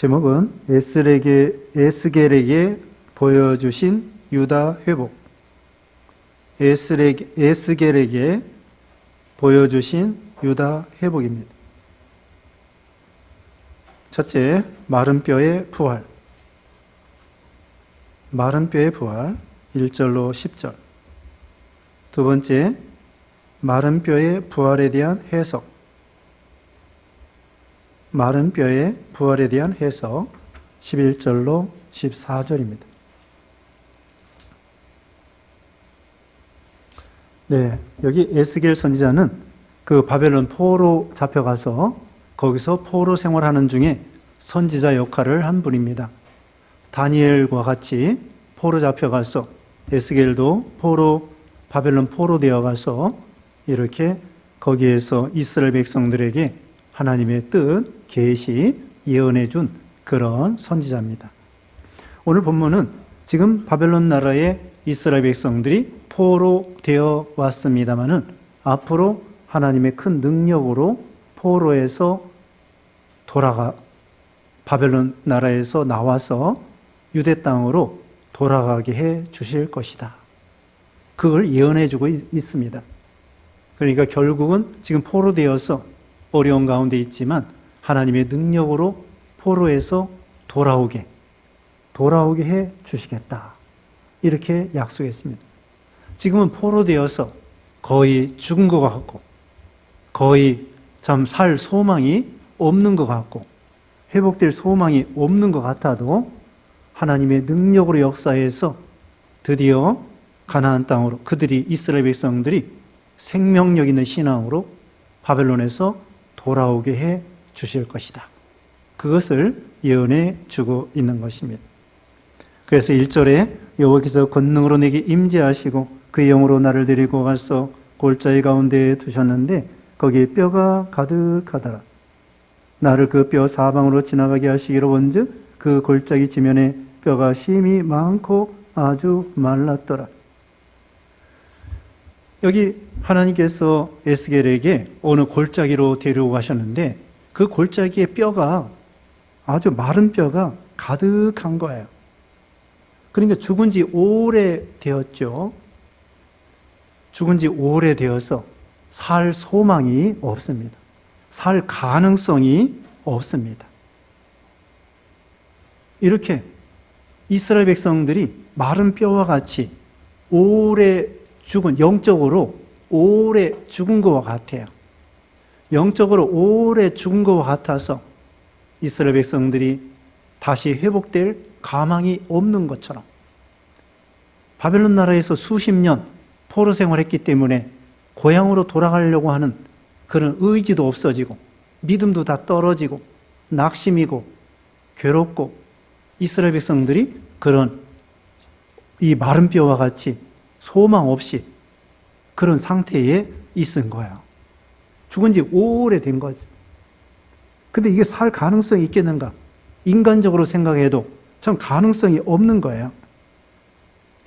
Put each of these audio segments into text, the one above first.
제목은 에스겔에게 보여주신 유다 회복. 에스겔에게 보여주신 유다 회복입니다. 첫째, 마른 뼈의 부활. 마른 뼈의 부활, 1절로 10절. 두 번째, 마른 뼈의 부활에 대한 해석. 마른 뼈의 부활에 대한 해석, 11절로 14절입니다. 네, 여기 에스겔 선지자는 그 바벨론 포로 잡혀가서 거기서 포로 생활하는 중에 선지자 역할을 한 분입니다. 다니엘과 같이 포로 잡혀가서 에스겔도 바벨론 포로 되어가서 이렇게 거기에서 이스라엘 백성들에게 하나님의 뜻, 계시, 예언해 준 그런 선지자입니다. 오늘 본문은 지금 바벨론 나라의 이스라엘 백성들이 포로 되어 왔습니다마는 앞으로 하나님의 큰 능력으로 포로에서 바벨론 나라에서 나와서 유대 땅으로 돌아가게 해 주실 것이다. 그걸 예언해 주고 있습니다. 그러니까 결국은 지금 포로 되어서 어려운 가운데 있지만 하나님의 능력으로 포로에서 돌아오게 해 주시겠다. 이렇게 약속했습니다. 지금은 포로 되어서 거의 죽은 것 같고 거의 참 살 소망이 없는 것 같고 회복될 소망이 없는 것 같아도 하나님의 능력으로 역사해서 드디어 가나안 땅으로 그들이 이스라엘 백성들이 생명력 있는 신앙으로 바벨론에서 돌아오게 해 주실 것이다. 그것을 예언해 주고 있는 것입니다. 그래서 1절에 여호와께서 권능으로 내게 임재하시고 그의 영으로 나를 데리고 가서 골짜기 가운데에 두셨는데 거기에 뼈가 가득하더라. 나를 그 뼈 사방으로 지나가게 하시기로 원즉 그 골짜기 지면에 뼈가 심히 많고 아주 말랐더라. 여기 하나님께서 에스겔에게 어느 골짜기로 데리고 가셨는데 그 골짜기의 뼈가 아주 마른 뼈가 가득한 거예요. 그러니까 죽은 지 오래되었죠. 죽은 지 오래되어서 살 소망이 없습니다. 살 가능성이 없습니다. 이렇게 이스라엘 백성들이 마른 뼈와 같이 영적으로 오래 죽은 것과 같아요. 영적으로 오래 죽은 것과 같아서 이스라엘 백성들이 다시 회복될 가망이 없는 것처럼 바벨론 나라에서 수십 년 포로 생활했기 때문에 고향으로 돌아가려고 하는 그런 의지도 없어지고 믿음도 다 떨어지고 낙심이고 괴롭고 이스라엘 백성들이 그런 이 마른 뼈와 같이 소망 없이 그런 상태에 있은 거예요. 죽은 지 오래된 거지. 근데 이게 살 가능성이 있겠는가? 인간적으로 생각해도 참 가능성이 없는 거예요.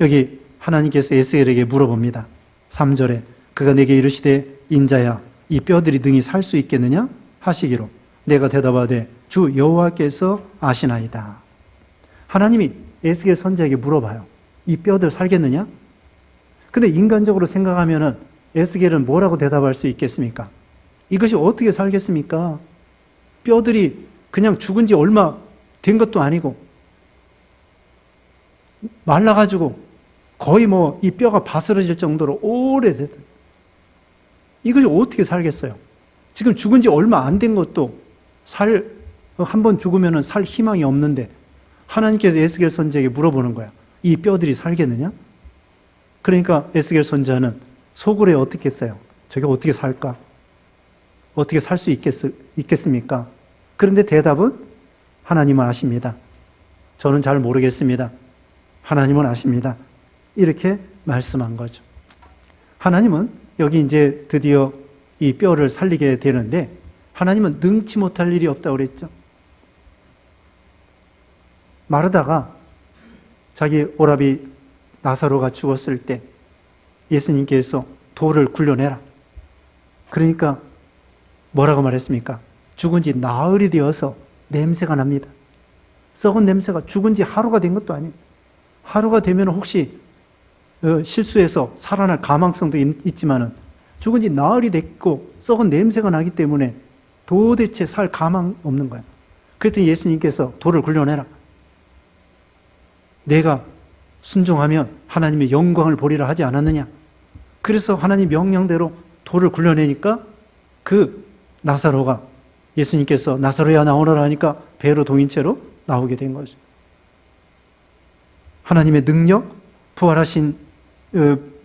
여기 하나님께서 에스겔에게 물어봅니다. 3절에 그가 내게 이르시되 인자야 이 뼈들이 능히 살 수 있겠느냐 하시기로 내가 대답하되 주 여호와께서 아시나이다. 하나님이 에스겔 선지자에게 물어봐요. 이 뼈들 살겠느냐? 근데 인간적으로 생각하면은 에스겔은 뭐라고 대답할 수 있겠습니까? 이것이 어떻게 살겠습니까? 뼈들이 그냥 죽은 지 얼마 된 것도 아니고 말라가지고 거의 이 뼈가 바스러질 정도로 오래됐다. 이것이 어떻게 살겠어요? 지금 죽은 지 얼마 안 된 것도 한 번 죽으면 살 희망이 없는데 하나님께서 에스겔 선지자에게 물어보는 거야. 이 뼈들이 살겠느냐? 그러니까 에스겔 선지자는 속으로 어떻게 했어요? 저게 어떻게 살까? 어떻게 살 수 있겠습니까? 그런데 대답은 하나님은 아십니다. 저는 잘 모르겠습니다. 하나님은 아십니다. 이렇게 말씀한 거죠. 하나님은 여기 이제 드디어 이 뼈를 살리게 되는데 하나님은 능치 못할 일이 없다고 그랬죠. 마르다가 자기 오라비 나사로가 죽었을 때 예수님께서 돌을 굴려내라. 그러니까 뭐라고 말했습니까? 죽은 지 나흘이 되어서 냄새가 납니다. 썩은 냄새가 죽은 지 하루가 된 것도 아니에요. 하루가 되면 혹시 실수해서 살아날 가망성도 있지만은 죽은 지 나흘이 됐고 썩은 냄새가 나기 때문에 도대체 살 가망 없는 거예요. 그랬더니 예수님께서 돌을 굴려내라. 내가 순종하면 하나님의 영광을 보리라 하지 않았느냐. 그래서 하나님 명령대로 돌을 굴려내니까 그 나사로가 예수님께서 나사로야 나오너라 하니까 배로 동인 채로 나오게 된 거죠. 하나님의 능력,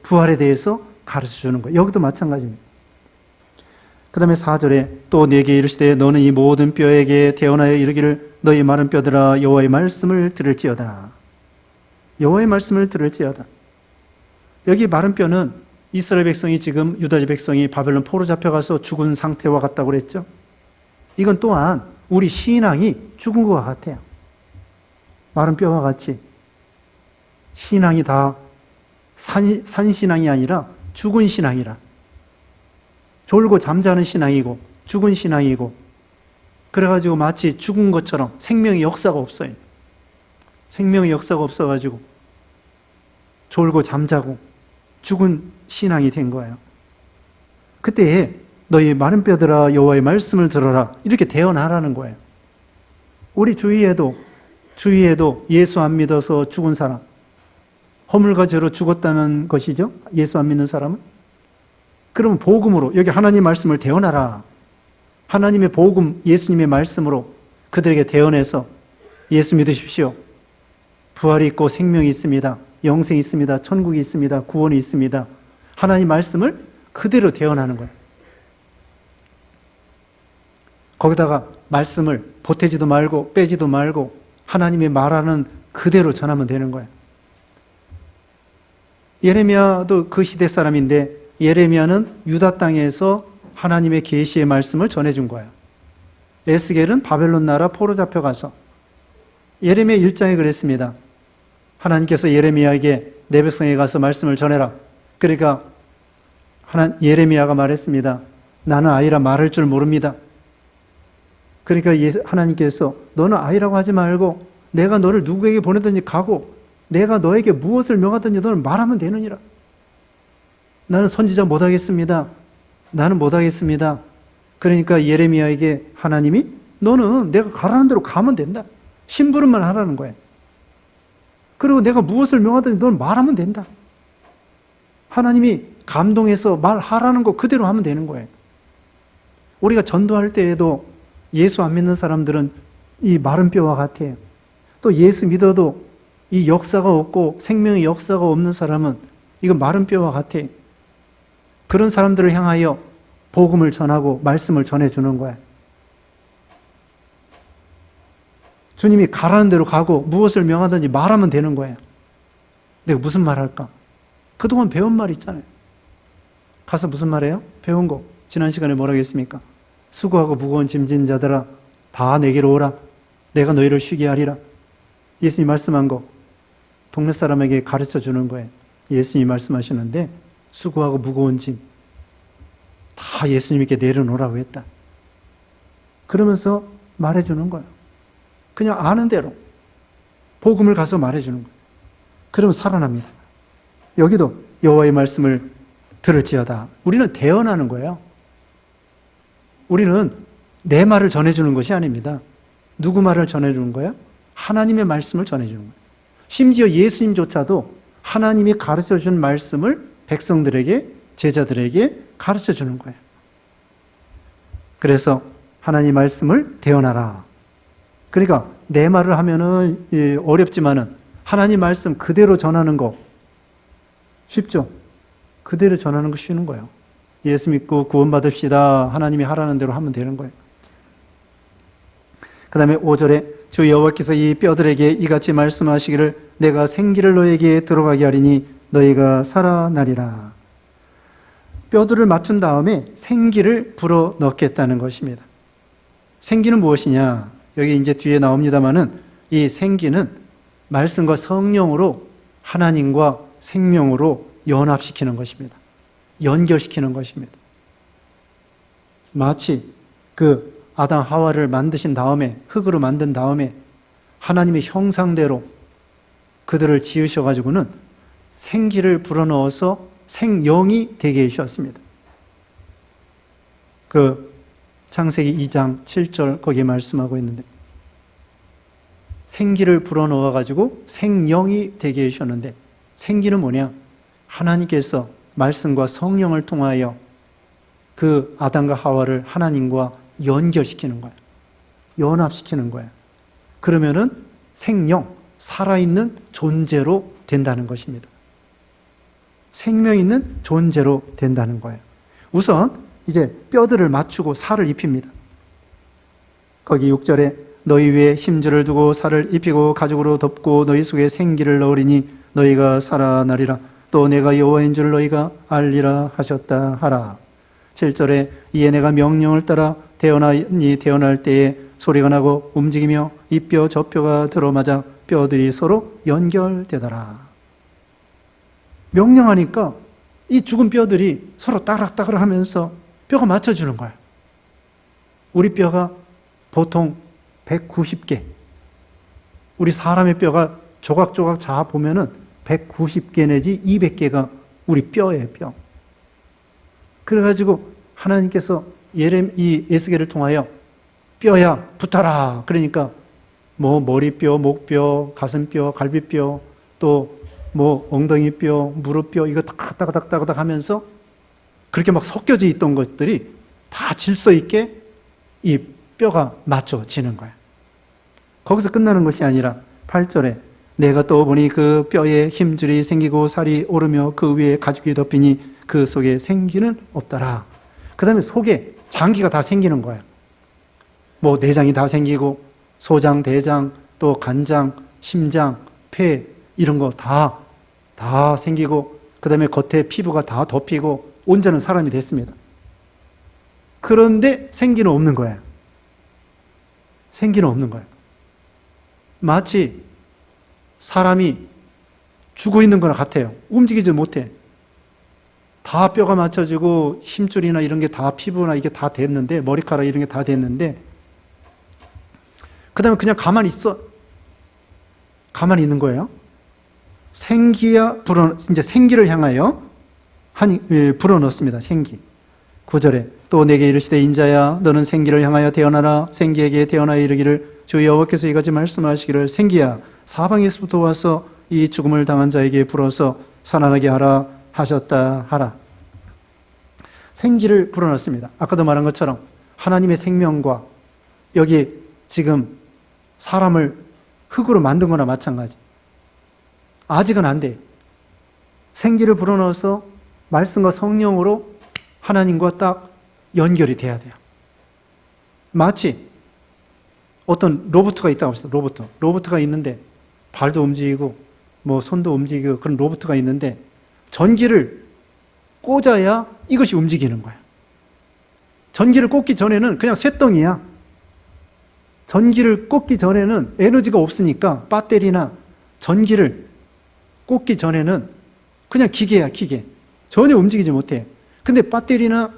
부활에 대해서 가르쳐 주는 거예요. 여기도 마찬가지입니다. 그 다음에 4절에 또 내게 이르시되 너는 이 모든 뼈에게 태어나여 이르기를 너희 마른 뼈들아 여호와의 말씀을 들을지어다. 여호와의 말씀을 들을지어다. 여기 마른 뼈는 이스라엘 백성이 지금 유다 백성이 바벨론 포로 잡혀가서 죽은 상태와 같다고 그랬죠. 이건 또한 우리 신앙이 죽은 것과 같아요. 마른 뼈와 같이 신앙이 다 산신앙이 아니라 죽은 신앙이라. 졸고 잠자는 신앙이고 죽은 신앙이고 그래가지고 마치 죽은 것처럼 생명의 역사가 없어요. 생명의 역사가 없어가지고 졸고 잠자고 죽은 신앙이 된 거예요. 그때 너희 마른 뼈들아 여호와의 말씀을 들어라 이렇게 대언하라는 거예요. 우리 주위에도 예수 안 믿어서 죽은 사람, 허물과 죄로 죽었다는 것이죠. 예수 안 믿는 사람은. 그러면 복음으로 여기 하나님 말씀을 대언하라. 하나님의 복음, 예수님의 말씀으로 그들에게 대언해서 예수 믿으십시오. 부활이 있고 생명이 있습니다. 영생이 있습니다. 천국이 있습니다. 구원이 있습니다. 하나님 말씀을 그대로 대언하는 거예요. 거기다가 말씀을 보태지도 말고 빼지도 말고 하나님의 말하는 그대로 전하면 되는 거예요. 예레미야도 그 시대 사람인데 예레미야는 유다 땅에서 하나님의 계시의 말씀을 전해준 거예요. 에스겔은 바벨론 나라 포로 잡혀가서 예레미야 1장에 그랬습니다. 하나님께서 예레미야에게 내 백성에 가서 말씀을 전해라. 그러니까 예레미야가 말했습니다. 나는 아이라 말할 줄 모릅니다. 그러니까 하나님께서 너는 아이라고 하지 말고 내가 너를 누구에게 보내든지 가고 내가 너에게 무엇을 명하든지 너는 말하면 되느니라. 나는 선지자 못하겠습니다. 나는 못하겠습니다. 그러니까 예레미야에게 하나님이 너는 내가 가라는 대로 가면 된다. 심부름만 하라는 거예요. 그리고 내가 무엇을 명하든지 너는 말하면 된다. 하나님이 감동해서 말하라는 거 그대로 하면 되는 거예요. 우리가 전도할 때에도 예수 안 믿는 사람들은 이 마른 뼈와 같아요. 또 예수 믿어도 이 역사가 없고 생명의 역사가 없는 사람은 이건 마른 뼈와 같아요. 그런 사람들을 향하여 복음을 전하고 말씀을 전해주는 거예요. 주님이 가라는 대로 가고 무엇을 명하든지 말하면 되는 거예요. 내가 무슨 말 할까? 그동안 배운 말 있잖아요. 가서 무슨 말해요? 배운 거. 지난 시간에 뭐라고 했습니까? 수고하고 무거운 짐진 자들아 다 내게로 오라. 내가 너희를 쉬게 하리라. 예수님 말씀한 거 동네 사람에게 가르쳐 주는 거예요. 예수님이 말씀하시는데 수고하고 무거운 짐 다 예수님께 내려놓으라고 했다. 그러면서 말해주는 거예요. 그냥 아는 대로 복음을 가서 말해주는 거예요. 그러면 살아납니다. 여기도 여호와의 말씀을 들을지어다. 우리는 대언하는 거예요. 우리는 내 말을 전해주는 것이 아닙니다. 누구 말을 전해주는 거예요? 하나님의 말씀을 전해주는 거예요. 심지어 예수님조차도 하나님이 가르쳐준 말씀을 백성들에게, 제자들에게 가르쳐주는 거예요. 그래서 하나님 말씀을 대언하라. 그러니까 내 말을 하면은 어렵지만은 하나님 말씀 그대로 전하는 거 쉽죠? 그대로 전하는 거 쉬운 거예요. 예수 믿고 구원받읍시다. 하나님이 하라는 대로 하면 되는 거예요. 그 다음에 5절에 주 여호와께서 이 뼈들에게 이같이 말씀하시기를 내가 생기를 너에게 들어가게 하리니 너희가 살아나리라. 뼈들을 맞춘 다음에 생기를 불어 넣겠다는 것입니다. 생기는 무엇이냐? 여기 이제 뒤에 나옵니다만은 이 생기는 말씀과 성령으로 하나님과 생명으로 연합시키는 것입니다. 연결시키는 것입니다. 마치 그 아담 하와를 만드신 다음에 흙으로 만든 다음에 하나님의 형상대로 그들을 지으셔가지고는 생기를 불어넣어서 생영이 되게 해주셨습니다. 그 창세기 2장 7절 거기에 말씀하고 있는데 생기를 불어넣어가지고 생영이 되게 해주셨는데 생기는 뭐냐? 하나님께서 말씀과 성령을 통하여 그 아담과 하와를 하나님과 연결시키는 거예요. 연합시키는 거예요. 그러면은 생명, 살아있는 존재로 된다는 것입니다. 생명 있는 존재로 된다는 거예요. 우선 이제 뼈들을 맞추고 살을 입힙니다. 거기 6절에 너희 위에 힘줄을 두고 살을 입히고 가죽으로 덮고 너희 속에 생기를 넣으리니 너희가 살아나리라. 또 내가 여호와인 줄 너희가 알리라 하셨다 하라. 7절에 이에 내가 명령을 따라 태어날 때에 소리가 나고 움직이며 이 뼈 저 뼈가 들어맞아 뼈들이 서로 연결되더라. 명령하니까 이 죽은 뼈들이 서로 따락따락 하면서 뼈가 맞춰주는 거야. 우리 뼈가 보통 190개. 우리 사람의 뼈가 조각조각 자 보면은 190개 내지 200개가 우리 뼈예요, 뼈. 그래가지고 하나님께서 이 에스겔을 통하여 뼈야 붙어라. 그러니까 뭐 머리뼈, 목뼈, 가슴뼈, 갈비뼈, 또 뭐 엉덩이뼈, 무릎뼈 이거 딱딱딱딱딱 하면서 그렇게 막 섞여져 있던 것들이 다 질서 있게 이 뼈가 맞춰지는 거야. 거기서 끝나는 것이 아니라 8절에 내가 또 보니 그 뼈에 힘줄이 생기고 살이 오르며 그 위에 가죽이 덮이니 그 속에 생기는 없더라. 그 다음에 속에 장기가 다 생기는 거야. 뭐 내장이 다 생기고 소장, 대장, 또 간장, 심장, 폐 이런 거 다 생기고 그 다음에 겉에 피부가 다 덮이고 온전한 사람이 됐습니다. 그런데 생기는 없는 거야. 생기는 없는 거야. 마치 사람이 죽어 있는 거나 같아요. 움직이지 못해. 다 뼈가 맞춰지고 힘줄이나 이런 게 다 피부나 이게 다 됐는데 머리카락 이런 게 다 됐는데 그 다음에 그냥 가만히 있어. 가만히 있는 거예요. 이제 생기를 향하여 불어넣습니다. 생기. 9절에 또 내게 이르시되 인자야 너는 생기를 향하여 태어나라. 생기에게 태어나여 이르기를 주 여호와께서 이같이 말씀하시기를 생기야 사방에서부터 와서 이 죽음을 당한 자에게 불어서 살아나게 하라 하셨다 하라. 생기를 불어넣습니다. 아까도 말한 것처럼 하나님의 생명과 여기 지금 사람을 흙으로 만든 거나 마찬가지. 아직은 안 돼. 생기를 불어넣어서 말씀과 성령으로 하나님과 딱 연결이 돼야 돼요. 마치 어떤 로봇가 있다고 합시다. 로봇가 있는데 발도 움직이고 뭐 손도 움직이고 그런 로봇가 있는데 전기를 꽂아야 이것이 움직이는 거야. 전기를 꽂기 전에는 그냥 쇳덩이야. 전기를 꽂기 전에는 에너지가 없으니까 배터리나 전기를 꽂기 전에는 그냥 기계야, 기계. 전혀 움직이지 못해. 근데 배터리나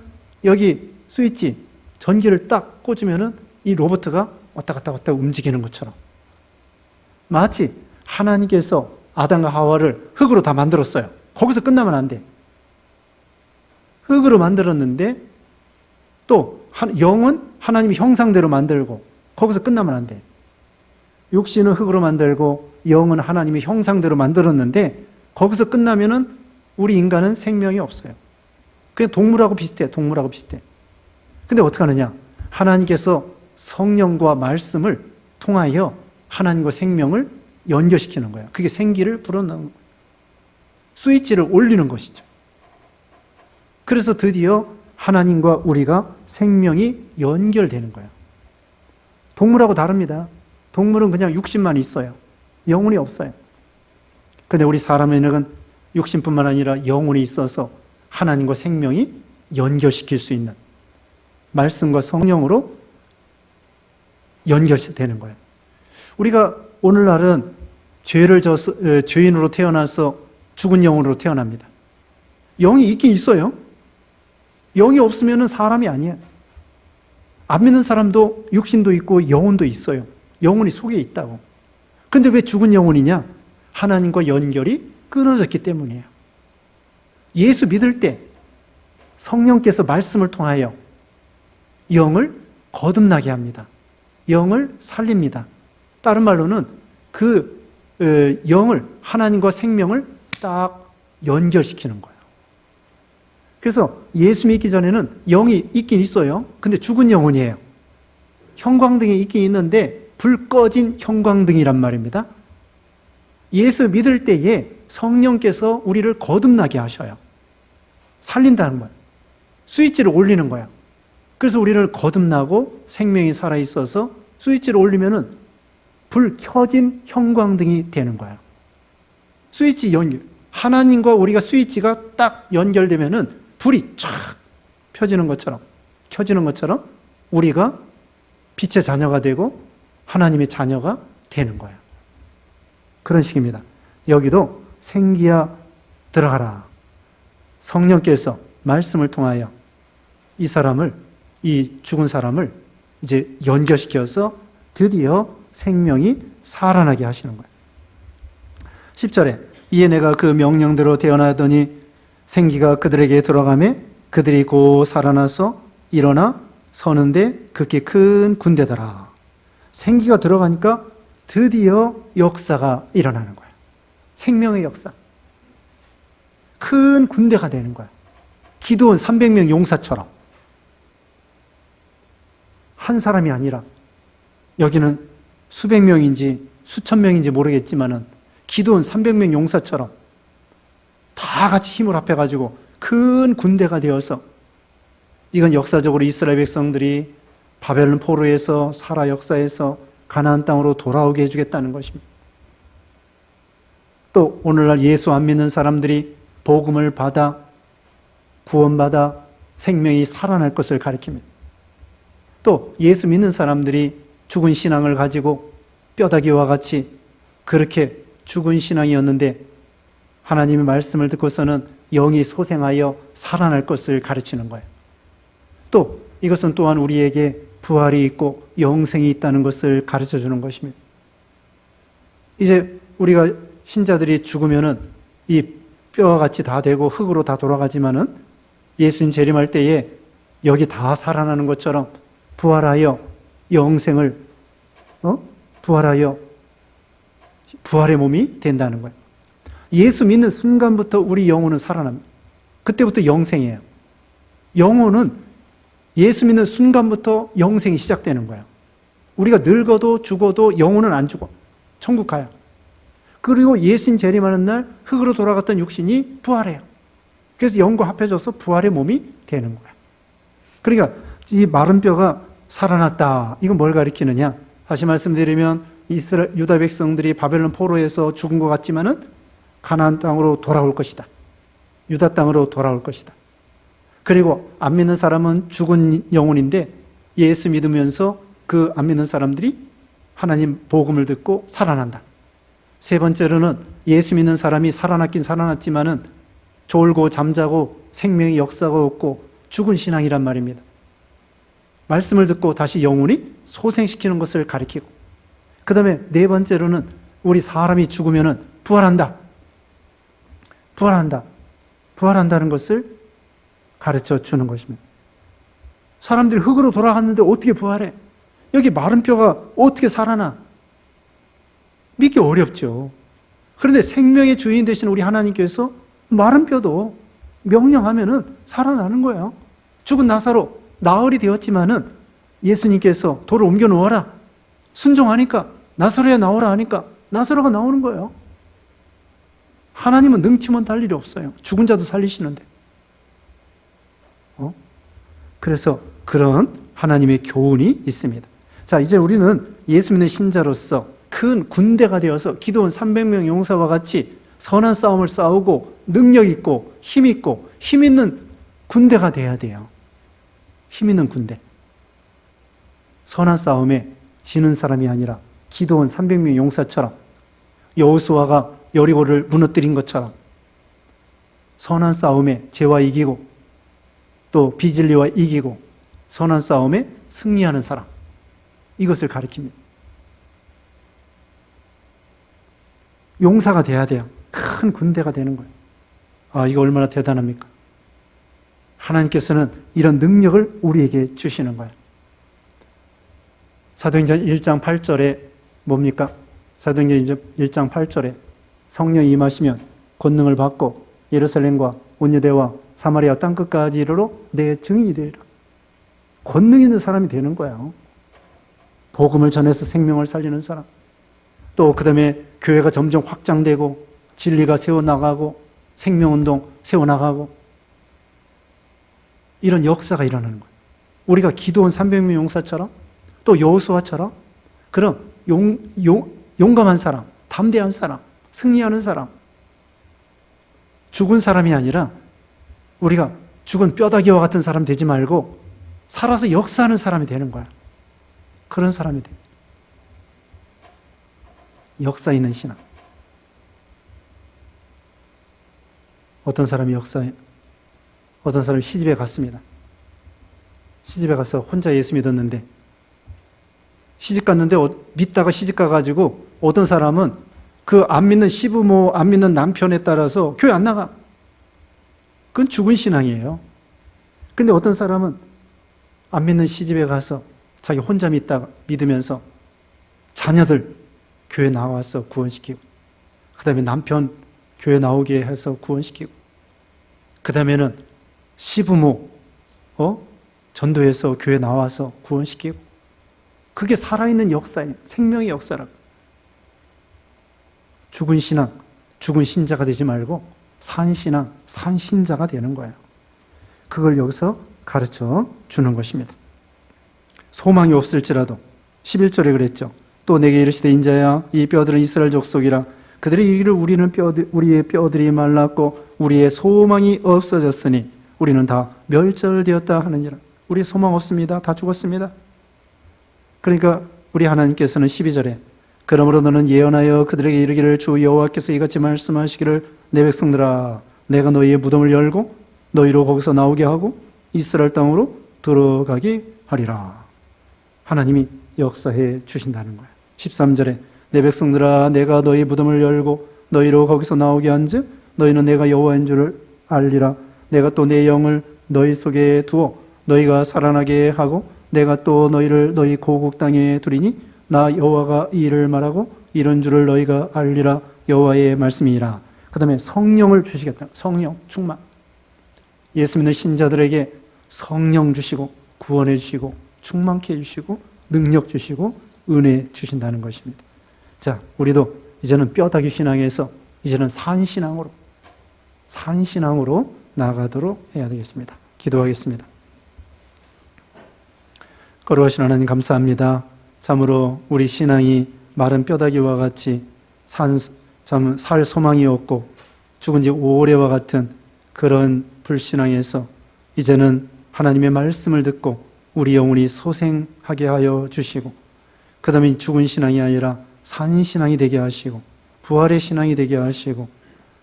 여기 스위치, 전기를 딱 꽂으면은 이 로봇가 왔다 갔다 움직이는 것처럼. 마치 하나님께서 아담과 하와를 흙으로 다 만들었어요. 거기서 끝나면 안 돼. 흙으로 만들었는데 또 영은 하나님의 형상대로 만들고 거기서 끝나면 안 돼. 육신은 흙으로 만들고 영은 하나님의 형상대로 만들었는데 거기서 끝나면은 우리 인간은 생명이 없어요. 그냥 동물하고 비슷해. 근데 어떻게 하느냐? 하나님께서 성령과 말씀을 통하여 하나님과 생명을 연결시키는 거예요. 그게 생기를 불어넣는 거예요. 스위치를 올리는 것이죠. 그래서 드디어 하나님과 우리가 생명이 연결되는 거예요. 동물하고 다릅니다. 동물은 그냥 육신만 있어요. 영혼이 없어요. 그런데 우리 사람에는 육신뿐만 아니라 영혼이 있어서 하나님과 생명이 연결시킬 수 있는 말씀과 성령으로 연결되는 거예요. 우리가 오늘날은 죄를 져서 죄인으로 태어나서 죽은 영혼으로 태어납니다. 영이 있긴 있어요. 영이 없으면 사람이 아니에요. 안 믿는 사람도 육신도 있고 영혼도 있어요. 영혼이 속에 있다고. 근데 왜 죽은 영혼이냐? 하나님과 연결이 끊어졌기 때문이에요. 예수 믿을 때 성령께서 말씀을 통하여 영을 거듭나게 합니다. 영을 살립니다. 다른 말로는 그 영을, 하나님과 생명을 딱 연결시키는 거예요. 그래서 예수 믿기 전에는 영이 있긴 있어요. 근데 죽은 영혼이에요. 형광등이 있긴 있는데 불 꺼진 형광등이란 말입니다. 예수 믿을 때에 성령께서 우리를 거듭나게 하셔요. 살린다는 거예요. 스위치를 올리는 거예요. 그래서 우리를 거듭나고 생명이 살아있어서 스위치를 올리면은 불 켜진 형광등이 되는 거예요. 스위치 연결. 하나님과 우리가 스위치가 딱 연결되면은 불이 쫙 켜지는 것처럼 우리가 빛의 자녀가 되고 하나님의 자녀가 되는 거예요. 그런 식입니다. 여기도 생기야 들어가라. 성령께서 말씀을 통하여 이 죽은 사람을 이제 연결시켜서 드디어 생명이 살아나게 하시는 거예요. 10절에 이에 내가 그 명령대로 되어나더니 생기가 그들에게 들어가매 그들이 곧 살아나서 일어나 서는데 극히 큰 군대더라. 생기가 들어가니까 드디어 역사가 일어나는 거예요. 생명의 역사. 큰 군대가 되는 거예요. 기드온 300명 용사처럼. 한 사람이 아니라 여기는 수백 명인지 수천 명인지 모르겠지만은 기드온 300명 용사처럼 다 같이 힘을 합해가지고 큰 군대가 되어서 이건 역사적으로 이스라엘 백성들이 바벨론 포로에서 사라 역사에서 가나안 땅으로 돌아오게 해주겠다는 것입니다. 또 오늘날 예수 안 믿는 사람들이 복음을 받아 구원받아 생명이 살아날 것을 가리킵니다. 또 예수 믿는 사람들이 죽은 신앙을 가지고 뼈다귀와 같이 그렇게 죽은 신앙이었는데 하나님의 말씀을 듣고서는 영이 소생하여 살아날 것을 가르치는 거예요. 또 이것은 또한 우리에게 부활이 있고 영생이 있다는 것을 가르쳐 주는 것입니다. 이제 우리가 신자들이 죽으면은 이 뼈와 같이 다 되고 흙으로 다 돌아가지만은 예수님 재림할 때에 여기 다 살아나는 것처럼 부활하여 영생을 부활하여 부활의 몸이 된다는 거예요. 예수 믿는 순간부터 우리 영혼은 살아납니다. 그때부터 영생이에요. 영혼은 예수 믿는 순간부터 영생이 시작되는 거예요. 우리가 늙어도 죽어도 영혼은 안 죽어. 천국 가요. 그리고 예수님 재림하는 날 흙으로 돌아갔던 육신이 부활해요. 그래서 영과 합해져서 부활의 몸이 되는 거예요. 그러니까 이 마른 뼈가 살아났다. 이건 뭘 가리키느냐? 다시 말씀드리면 유다 백성들이 바벨론 포로에서 죽은 것 같지만은 가나안 땅으로 돌아올 것이다. 유다 땅으로 돌아올 것이다. 그리고 안 믿는 사람은 죽은 영혼인데 예수 믿으면서 그 안 믿는 사람들이 하나님 복음을 듣고 살아난다. 세 번째로는 예수 믿는 사람이 살아났긴 살아났지만은 졸고 잠자고 생명의 역사가 없고 죽은 신앙이란 말입니다. 말씀을 듣고 다시 영혼이 소생시키는 것을 가리키고 그 다음에 네 번째로는 우리 사람이 죽으면은 부활한다. 부활한다는 것을 가르쳐 주는 것입니다. 사람들이 흙으로 돌아갔는데 어떻게 부활해? 여기 마른 뼈가 어떻게 살아나? 믿기 어렵죠. 그런데 생명의 주인 되신 우리 하나님께서 마른 뼈도 명령하면은 살아나는 거예요. 죽은 나사로 나흘이 되었지만은 예수님께서 돌을 옮겨 놓아라. 순종하니까 나사로야 나오라 하니까 나사로가 나오는 거예요. 하나님은 능치면 달 일이 없어요. 죽은 자도 살리시는데. 그래서 그런 하나님의 교훈이 있습니다. 자, 이제 우리는 예수 믿는 신자로서 큰 군대가 되어서 기드온 300명 용사와 같이 선한 싸움을 싸우고 능력 있고 힘 있는 군대가 돼야 돼요. 힘 있는 군대. 선한 싸움에 지는 사람이 아니라 기드온 300명 용사처럼 여호수아가 여리고를 무너뜨린 것처럼 선한 싸움에 죄와 이기고 또 비진리와 이기고 선한 싸움에 승리하는 사람, 이것을 가리킵니다. 용사가 돼야 돼요. 큰 군대가 되는 거예요. 아, 이거 얼마나 대단합니까? 하나님께서는 이런 능력을 우리에게 주시는 거예요. 사도행전 1장 8절에 뭡니까? 사도행전 1장 8절에 성령이 임하시면 권능을 받고 예루살렘과 온 유대와 사마리아 땅끝까지 이르러 내 증인이 되리라. 권능 있는 사람이 되는 거예요. 복음을 전해서 생명을 살리는 사람. 또 그 다음에 교회가 점점 확장되고 진리가 세워나가고 생명운동 세워나가고 이런 역사가 일어나는 거예요. 우리가 기도원 300명 용사처럼 또 여호수아처럼 그런 용감한 사람, 담대한 사람, 승리하는 사람, 죽은 사람이 아니라 우리가 죽은 뼈다귀와 같은 사람 되지 말고 살아서 역사하는 사람이 되는 거야. 그런 사람이 돼. 역사 있는 신앙. 어떤 사람이 어떤 사람이 시집에 갔습니다. 시집에 가서 혼자 예수 믿었는데 시집 갔는데 믿다가 시집 가가지고 어떤 사람은 그 안 믿는 시부모, 안 믿는 남편에 따라서 교회 안 나가. 그건 죽은 신앙이에요. 근데 어떤 사람은 안 믿는 시집에 가서 자기 혼자 믿으면서 자녀들 교회 나와서 구원시키고 그 다음에 남편 교회 나오게 해서 구원시키고 그 다음에는 시부모 전도해서 교회 나와서 구원시키고 그게 살아있는 역사예요. 생명의 역사라고. 죽은 신앙, 죽은 신자가 되지 말고 산 신앙, 산 신자가 되는 거예요. 그걸 여기서 가르쳐 주는 것입니다. 소망이 없을지라도 11절에 그랬죠. 또 내게 이르시되 인자야 이 뼈들은 이스라엘 족속이라 그들이 이르기를 우리의 뼈들이 말랐고 우리의 소망이 없어졌으니 우리는 다 멸절되었다 하느니라. 우리 소망 없습니다. 다 죽었습니다. 그러니까 우리 하나님께서는 12절에 그러므로 너는 예언하여 그들에게 이르기를 주 여호와께서 이같이 말씀하시기를 내 백성들아 내가 너희의 무덤을 열고 너희로 거기서 나오게 하고 이스라엘 땅으로 들어가게 하리라. 하나님이 역사해 주신다는 거예요. 13절에 내 백성들아 내가 너희 무덤을 열고 너희로 거기서 나오게 한즉 너희는 내가 여호와인 줄을 알리라. 내가 또 내 영을 너희 속에 두어 너희가 살아나게 하고 내가 또 너희를 너희 고국 땅에 두리니 나 여호와가 이 일을 말하고 이런 줄을 너희가 알리라. 여호와의 말씀이라. 그 다음에 성령을 주시겠다. 성령 충만. 예수 믿는 신자들에게 성령 주시고 구원해 주시고 충만케 해주시고 능력 주시고 은혜 주신다는 것입니다. 자, 우리도 이제는 뼈다귀 신앙에서 이제는 산신앙으로 나아가도록 해야 되겠습니다. 기도하겠습니다. 거룩하신 하나님 감사합니다. 참으로 우리 신앙이 마른 뼈다귀와 같이 살 소망이 없고 죽은 지 오래와 같은 그런 불신앙에서 이제는 하나님의 말씀을 듣고 우리 영혼이 소생하게 하여 주시고 그 다음에 죽은 신앙이 아니라 산 신앙이 되게 하시고 부활의 신앙이 되게 하시고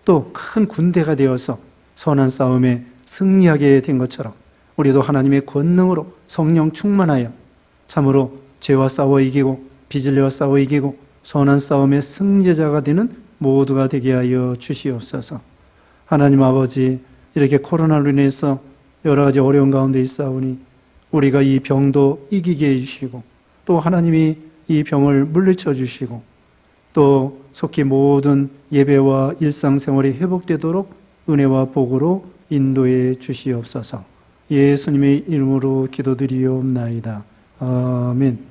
또 큰 군대가 되어서 선한 싸움에 승리하게 된 것처럼 우리도 하나님의 권능으로 성령 충만하여 참으로 죄와 싸워 이기고 비진리와 싸워 이기고 선한 싸움의 승리자가 되는 모두가 되게 하여 주시옵소서. 하나님 아버지, 이렇게 코로나로 인해서 여러 가지 어려운 가운데 있사오니 우리가 이 병도 이기게 해주시고 또 하나님이 이 병을 물리쳐 주시고 또 속히 모든 예배와 일상생활이 회복되도록 은혜와 복으로 인도해 주시옵소서. 예수님의 이름으로 기도드리옵나이다. 아멘.